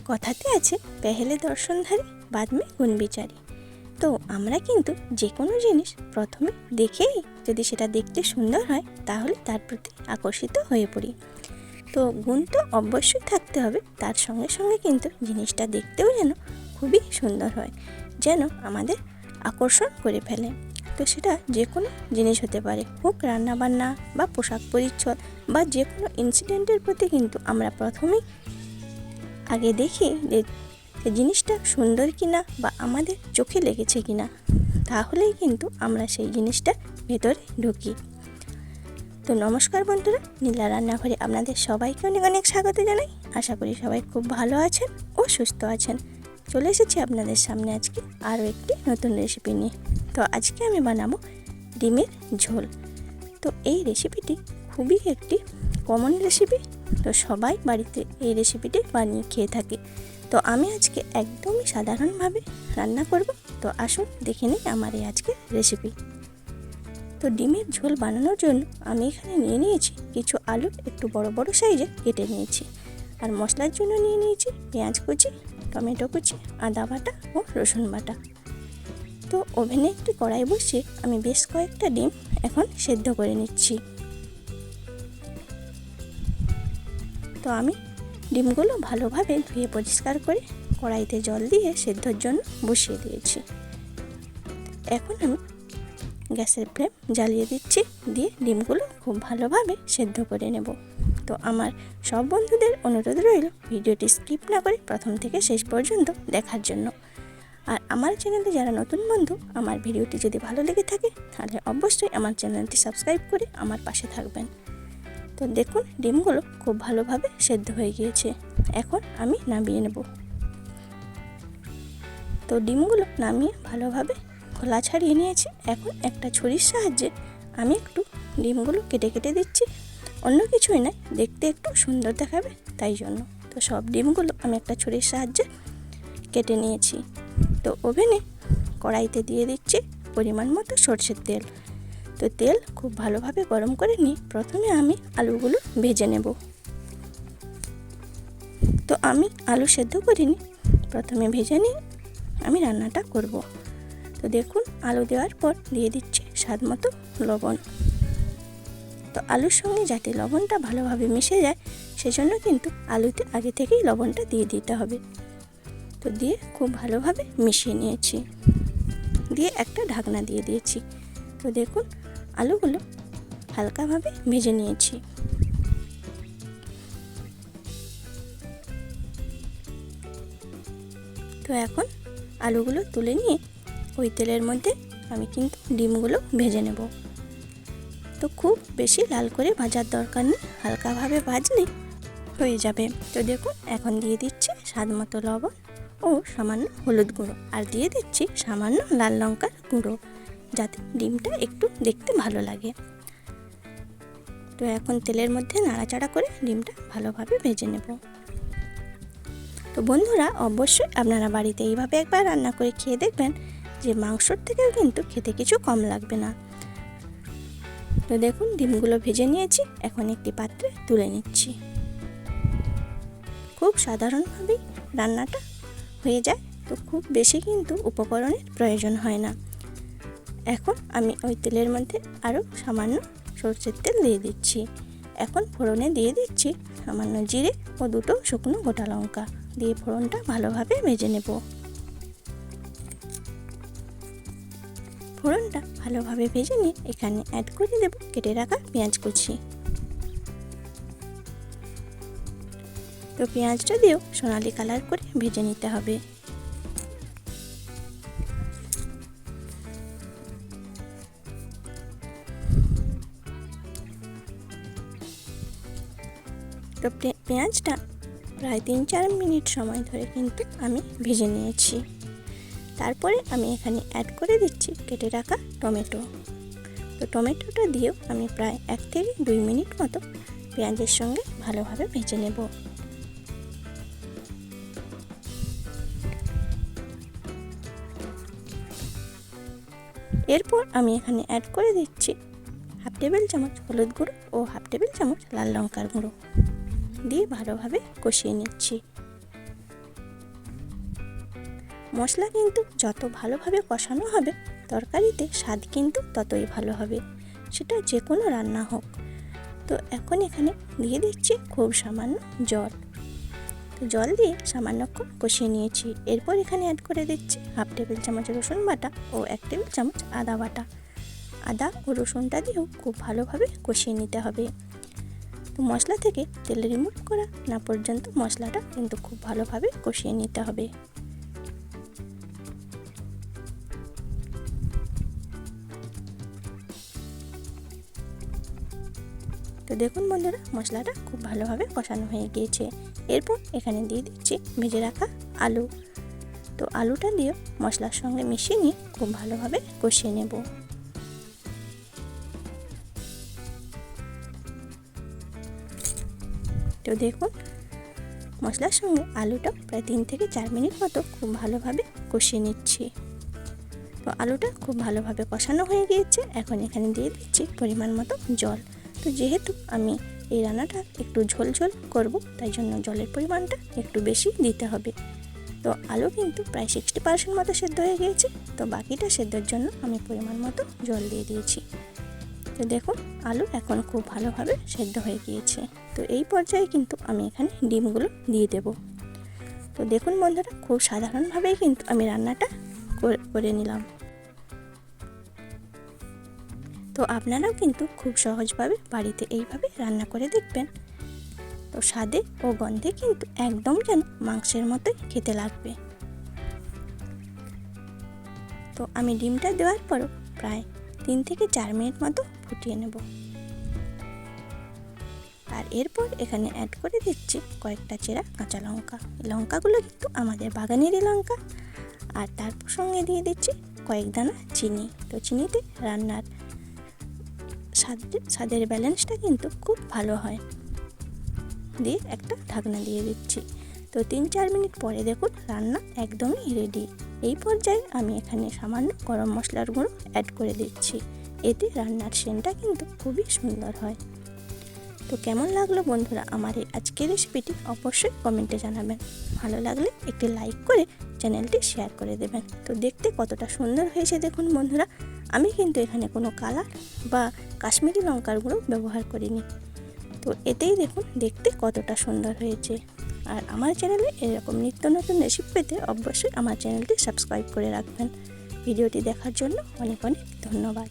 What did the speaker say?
কথাতে আছে পেহেলে দর্শনধারী বাদ মে গুণ বিচারি। তো আমরা কিন্তু যে কোনো জিনিস প্রথমে দেখেই যদি সেটা দেখতে সুন্দর হয় তাহলে তার প্রতি আকর্ষিত হয়ে পড়ি। তো গুণ তো অবশ্যই থাকতে হবে, তার সঙ্গে সঙ্গে কিন্তু জিনিসটা দেখতেও যেন খুবই সুন্দর হয়, যেন আমাদের আকর্ষণ করে ফেলে। তো সেটা যে কোনো জিনিস হতে পারে, হোক রান্নাবান্না বা পোশাক পরিচ্ছদ বা যে কোনো ইনসিডেন্টের প্রতি কিন্তু আমরা প্রথমেই আগে দেখি যে জিনিসটা সুন্দর কিনা বা আমাদের চোখে লেগেছে কিনা, তাহলেই কিন্তু আমরা সেই জিনিসটার ভেতরে ঢুকি। তো নমস্কার বন্ধুরা, নীলা রান্নাঘরে আপনাদের সবাইকে অনেক অনেক স্বাগত জানাই। আশা করি সবাই খুব ভালো আছেন ও সুস্থ আছেন। চলে এসেছি আপনাদের সামনে আজকে আরও একটি নতুন রেসিপি নিয়ে। তো আজকে আমি বানাবো ডিমের ঝোল। তো এই রেসিপিটি খুবই একটি কমন রেসিপি, তো সবাই বাড়িতে এই রেসিপিটি বানিয়ে খেয়ে থাকে। তো আমি আজকে একদমই সাধারণভাবে রান্না করব। তো আসুন দেখে নিই আমার এই আজকের রেসিপি। তো ডিমের ঝোল বানানোর জন্য আমি এখানে নিয়ে নিয়েছি কিছু আলু, একটু বড় বড় সাইজে কেটে নিয়েছি। আর মশলার জন্য নিয়ে নিয়েছি পেঁয়াজ কুচি, টমেটো কুচি, আদা বাটা ও রসুন বাটা। তো ওভেনে একটি কড়াই বসিয়ে আমি বেশ কয়েকটা ডিম এখন সেদ্ধ করে নিচ্ছি। তো আমি ডিমগুলো ভালোভাবে ধুয়ে পরিষ্কার করে কড়াইতে জল দিয়ে সেদ্ধর জন্য বসিয়ে দিয়েছি। এখন আমি গ্যাসের ফ্লেম জ্বালিয়ে দিচ্ছি, দিয়ে ডিমগুলো খুব ভালোভাবে সেদ্ধ করে নেব। তো আমার সব বন্ধুদের অনুরোধ রইল ভিডিওটি স্কিপ না করে প্রথম থেকে শেষ পর্যন্ত দেখার জন্য। আর আমার চ্যানেলে যারা নতুন বন্ধু, আমার ভিডিওটি যদি ভালো লেগে থাকে তাহলে অবশ্যই আমার চ্যানেলটি সাবস্ক্রাইব করে আমার পাশে থাকবেন। তো দেখুন ডিমগুলো খুব ভালোভাবে সেদ্ধ হয়ে গিয়েছে, এখন আমি নামিয়ে নেব। তো ডিমগুলো নামিয়ে ভালোভাবে খোলা ছাড়িয়ে নিয়েছি। এখন একটা ছুরির সাহায্যে আমি একটু ডিমগুলো কেটে কেটে দিচ্ছি, অন্য কিছুই নয়, দেখতে একটু সুন্দর দেখাবে তাই জন্য। তো সব ডিমগুলো আমি একটা ছুরির সাহায্যে কেটে নিয়েছি। তো ওভেনে কড়াইতে দিয়ে দিচ্ছি পরিমাণ মতো সরষের তেল। তো তেল খুব ভালোভাবে গরম করে নিয়ে প্রথমে আমি আলুগুলো ভেজে নেব। তো আমি আলু সেদ্ধ করিনি, প্রথমে ভেজে নিয়ে আমি রান্নাটা করব। তো দেখুন আলু দেওয়ার পর দিয়ে দিচ্ছি স্বাদ মতো লবণ। তো আলুর সঙ্গে যাতে লবণটা ভালোভাবে মিশে যায় সেজন্য কিন্তু আলুতে আগে থেকেই লবণটা দিয়ে দিতে হবে। তো দিয়ে খুব ভালোভাবে মিশিয়ে নিয়েছি, দিয়ে একটা ঢাকনা দিয়ে দিয়েছি। তো দেখুন আলুগুলো হালকাভাবে ভেজে নিয়েছি। তো এখন আলুগুলো তুলে নিয়ে ওই তেলের মধ্যে আমি কিন্তু ডিমগুলো ভেজে নেব। তো খুব বেশি লাল করে ভাজার দরকার নেই, হালকাভাবে ভাজলে হয়ে যাবে। তো দেখুন এখন দিয়ে দিচ্ছি স্বাদ মতো লবণ ও সামান্য হলুদ গুঁড়ো, আর দিয়ে দিচ্ছি সামান্য লাল লঙ্কার গুঁড়ো, যাতে ডিমটা একটু দেখতে ভালো লাগে। তো এখন তেলের মধ্যে নাড়াচাড়া করে ডিমটা ভালোভাবে ভেজে নেব। তো বন্ধুরা অবশ্যই আপনারা বাড়িতে এইভাবে একবার রান্না করে খেয়ে দেখবেন যে মাংসর থেকেও কিন্তু খেতে কিছু কম লাগবে না। তো দেখুন ডিমগুলো ভেজে নিয়েছি, এখন একটি পাত্রে তুলে নিচ্ছি। খুব সাধারণভাবেই রান্নাটা হয়ে যায়, তো খুব বেশি কিন্তু উপকরণের প্রয়োজন হয় না। এখন আমি ওই তেলের মধ্যে আরও সামান্য সরষের তেল দিয়ে দিচ্ছি। এখন ফোড়নে দিয়ে দিচ্ছি সামান্য জিরে ও দুটো শুকনো গোটা লঙ্কা, দিয়ে ফোড়নটা ভালোভাবে ভেজে নেব। ফোড়নটা ভালোভাবে ভেজে নিয়ে এখানে অ্যাড করে দেব কেটে রাখা পেঁয়াজ কুচি। তো পেঁয়াজটা দিয়েও সোনালি কালার করে ভেজে নিতে হবে। তো পেঁয়াজটা প্রায় 3-4 মিনিট সময় ধরে কিন্তু আমি ভেজে নিয়েছি। তারপরে আমি এখানে অ্যাড করে দিচ্ছি কেটে রাখা টমেটো। তো টমেটোটা দিয়েও আমি প্রায় 1 থেকে 2 মিনিট মতো পেঁয়াজের সঙ্গে ভালোভাবে ভেজে নেব। এরপর আমি এখানে অ্যাড করে দিচ্ছি 1/2 টেবিল চামচ হলুদ গুঁড়ো ও 1/2 টেবিল চামচ লাল লঙ্কার গুঁড়ো, দিয়ে ভালোভাবে কষিয়ে নিচ্ছি। মশলা কিন্তু যত ভালোভাবে কষানো হবে তরকারিতে স্বাদ কিন্তু ততই ভালো হবে, সেটা যে কোনো রান্না হোক। তো এখন এখানে দিয়ে দিচ্ছি খুব সামান্য জল। তো জল দিয়ে সামান্যক্ষণ কষিয়ে নিয়েছি। এরপর এখানে অ্যাড করে দিচ্ছি 1/2 টেবিল চামচ রসুন বাটা ও 1 টেবিল চামচ আদা বাটা। আদা ও রসুনটা দিয়েও খুব ভালোভাবে কষিয়ে নিতে হবে। তো মশলা থেকে তেল রিমুভ করা না পর্যন্ত মশলাটা কিন্তু খুব ভালোভাবে কষিয়ে নিতে হবে। তো দেখুন বন্ধুরা, মশলাটা খুব ভালোভাবে কষানো হয়ে গিয়েছে। এরপর এখানে দিয়ে দিচ্ছি ভেজে রাখা আলু। তো আলুটা দিয়ে মশলার সঙ্গে মিশিয়ে নিয়ে খুব ভালোভাবে কষিয়ে নেব। তো দেখুন মশলার সঙ্গে আলুটা প্রায় 3 থেকে 4 মিনিট মতো খুব ভালোভাবে কষিয়ে নিচ্ছি। তো আলুটা খুব ভালোভাবে কষানো হয়ে গিয়েছে। এখন এখানে দিয়ে দিচ্ছি পরিমাণ মতো জল। তো যেহেতু আমি এই রান্নাটা একটু ঝোল করব, তাই জন্য জলের পরিমাণটা একটু বেশি দিতে হবে। তো আলু কিন্তু প্রায় 60% মতো সেদ্ধ হয়ে গিয়েছে। তো বাকিটা সেদ্ধর জন্য আমি পরিমাণ মতো জল দিয়ে দিয়েছি। তো দেখুন আলু এখন খুব ভালোভাবে সেদ্ধ হয়ে গিয়েছে। তো এই পর্যায়ে কিন্তু আমি এখানে ডিমগুলো দিয়ে দেব। তো দেখুন বন্ধুরা, খুব সাধারণভাবেই কিন্তু আমি রান্নাটা করে নিলাম। তো আপনারাও কিন্তু খুব সহজভাবে বাড়িতে এইভাবে রান্না করে দেখবেন। তো স্বাদে ও গন্ধে কিন্তু একদম যেন মাংসের মতোই খেতে লাগবে। তো আমি ডিমটা দেওয়ার পরও প্রায় 3 থেকে 4 মিনিট মতো ফুটিয়ে নেব। আর এরপর এখানে অ্যাড করে দিচ্ছি কয়েকটা চেরা কাঁচা লঙ্কা। লঙ্কাগুলো কিন্তু আমাদের বাগানেরই লঙ্কা। আর তার সঙ্গে দিয়ে দিচ্ছি কয়েক দানা চিনি। তো চিনিতে রান্নার স্বাদের ব্যালেন্সটা কিন্তু খুব ভালো হয়। দিয়ে একটা ঢাকনা দিয়ে দিচ্ছি। তো 3-4 মিনিট পরে দেখুন রান্না একদমই রেডি। এই পর্যায়ে আমি এখানে সামান্য গরম মশলার গুঁড়ো অ্যাড করে দিচ্ছি। এতে রান্নার সেন্টটা কিন্তু খুবই সুন্দর হয়। তো কেমন লাগলো বন্ধুরা আমার এই আজকের রেসিপিটি অবশ্যই কমেন্টে জানাবেন। ভালো লাগলে একটি লাইক করে চ্যানেলটি শেয়ার করে দেবেন। তো দেখতে কতটা সুন্দর হয়েছে দেখুন বন্ধুরা, আমি কিন্তু এখানে কোনো কালার বা কাশ্মীরি লঙ্কার গুঁড়ো ব্যবহার করিনি। তো এতেই দেখুন দেখতে কতটা সুন্দর হয়েছে। আর আমার চ্যানেলে এরকম নিত্য নতুন রেসিপি পেতে অবশ্যই আমার চ্যানেলটি সাবস্ক্রাইব করে রাখবেন। ভিডিওটি দেখার জন্য অনেক অনেক ধন্যবাদ।